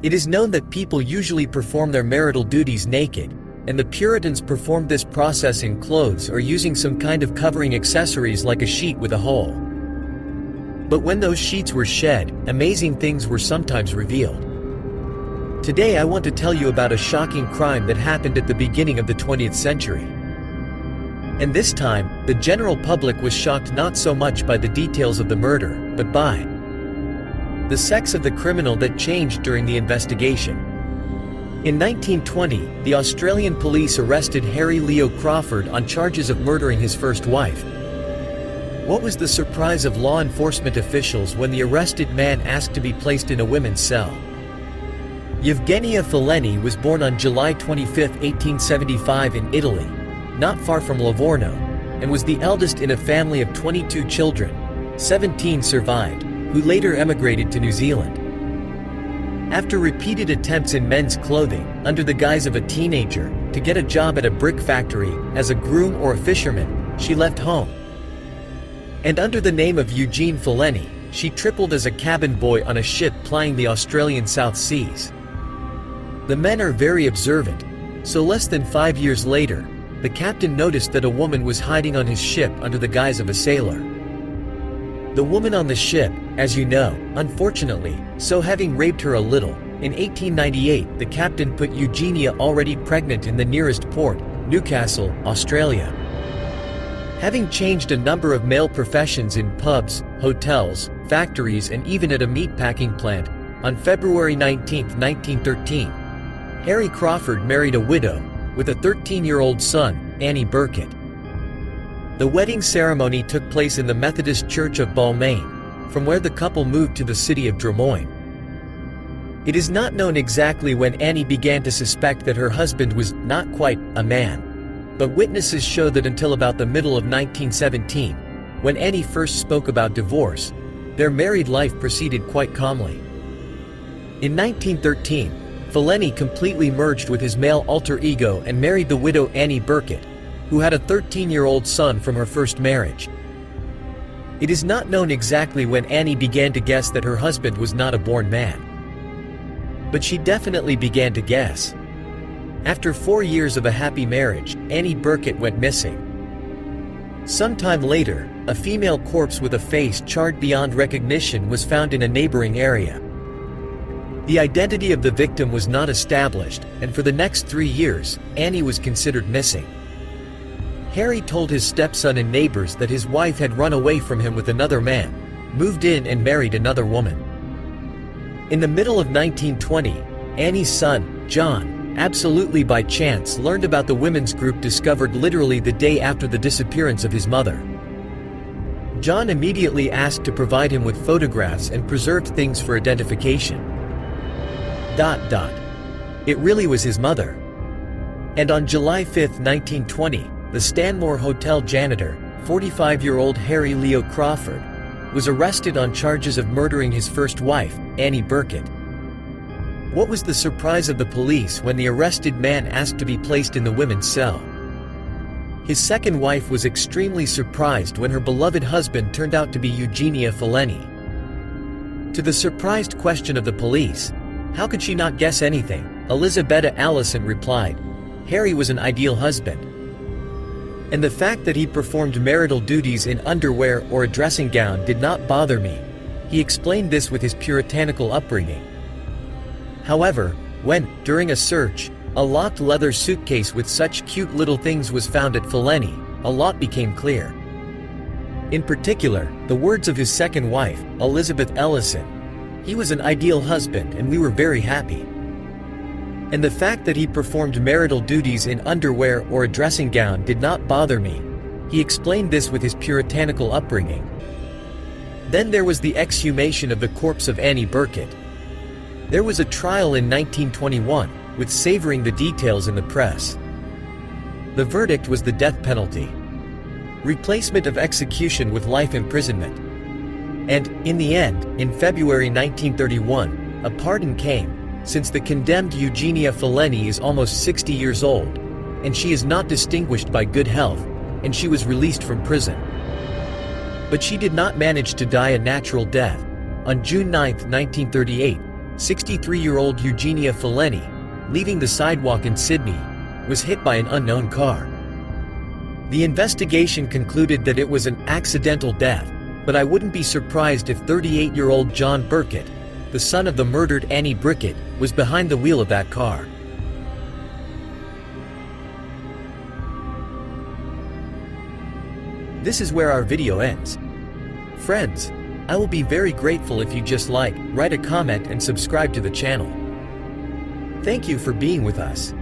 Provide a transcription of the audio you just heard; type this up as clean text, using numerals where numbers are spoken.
It is known that people usually perform their marital duties naked, and the Puritans performed this process in clothes or using some kind of covering accessories like a sheet with a hole. But when those sheets were shed, amazing things were sometimes revealed. Today I want to tell you about a shocking crime that happened at the beginning of the 20th century. And this time, the general public was shocked not so much by the details of the murder, but by the sex of the criminal that changed during the investigation. In 1920, the Australian police arrested Harry Leo Crawford on charges of murdering his first wife. What was the surprise of law enforcement officials when the arrested man asked to be placed in a women's cell? Yevgenia Feleni was born on July 25, 1875 in Italy, not far from Livorno, and was the eldest in a family of 22 children. 17 survived, who later emigrated to New Zealand. After repeated attempts in men's clothing, under the guise of a teenager, to get a job at a brick factory, as a groom or a fisherman, she left home. And under the name of Eugene Feleni, she tripled as a cabin boy on a ship plying the Australian South Seas. The men are very observant, so less than 5 years later, the captain noticed that a woman was hiding on his ship under the guise of a sailor. The woman on the ship, as you know, unfortunately, so having raped her a little, in 1898 the captain put Eugenia already pregnant in the nearest port, Newcastle, Australia. Having changed a number of male professions in pubs, hotels, factories and even at a meatpacking plant, on February 19, 1913, Harry Crawford married a widow, with a 13-year-old son, Annie Burkett. The wedding ceremony took place in the Methodist Church of Balmain, from where the couple moved to the city of Drummoyne. It is not known exactly when Annie began to suspect that her husband was not quite a man, but witnesses show that until about the middle of 1917, when Annie first spoke about divorce, their married life proceeded quite calmly. In 1913, Feleni completely merged with his male alter ego and married the widow Annie Burkett, who had a 13-year-old son from her first marriage. It is not known exactly when Annie began to guess that her husband was not a born man. But she definitely began to guess. After 4 years of a happy marriage, Annie Burkett went missing. Sometime later, a female corpse with a face charred beyond recognition was found in a neighboring area. The identity of the victim was not established, and for the next 3 years, Annie was considered missing. Harry told his stepson and neighbors that his wife had run away from him with another man, moved in and married another woman. In the middle of 1920, Annie's son, John, absolutely by chance learned about the women's group discovered literally the day after the disappearance of his mother. John immediately asked to provide him with photographs and preserved things for identification. It really was his mother. And on July 5, 1920, the Stanmore Hotel janitor, 45-year-old Harry Leo Crawford, was arrested on charges of murdering his first wife, Annie Burkett. What was the surprise of the police when the arrested man asked to be placed in the women's cell? His second wife was extremely surprised when her beloved husband turned out to be Eugenia Feleni. To the surprised question of the police, how could she not guess anything, Elizabetta Allison replied, Harry was an ideal husband. And the fact that he performed marital duties in underwear or a dressing gown did not bother me. He explained this with his puritanical upbringing. However, when, during a search, a locked leather suitcase with such cute little things was found at Feleni, a lot became clear. In particular, the words of his second wife, Elizabeth Ellison. He was an ideal husband and we were very happy. And the fact that he performed marital duties in underwear or a dressing gown did not bother me. He explained this with his puritanical upbringing. Then there was the exhumation of the corpse of Annie Burkett. There was a trial in 1921, with savoring the details in the press. The verdict was the death penalty. Replacement of execution with life imprisonment. And, in the end, in February 1931, a pardon came, since the condemned Eugenia Feleni is almost 60 years old, and she is not distinguished by good health, and she was released from prison. But she did not manage to die a natural death. On June 9, 1938, 63-year-old Eugenia Faleni, leaving the sidewalk in Sydney, was hit by an unknown car. The investigation concluded that it was an accidental death, but I wouldn't be surprised if 38-year-old John Burkett, the son of the murdered Annie Brickett, was behind the wheel of that car. This is where our video ends. Friends, I will be very grateful if you just like, write a comment and subscribe to the channel. Thank you for being with us.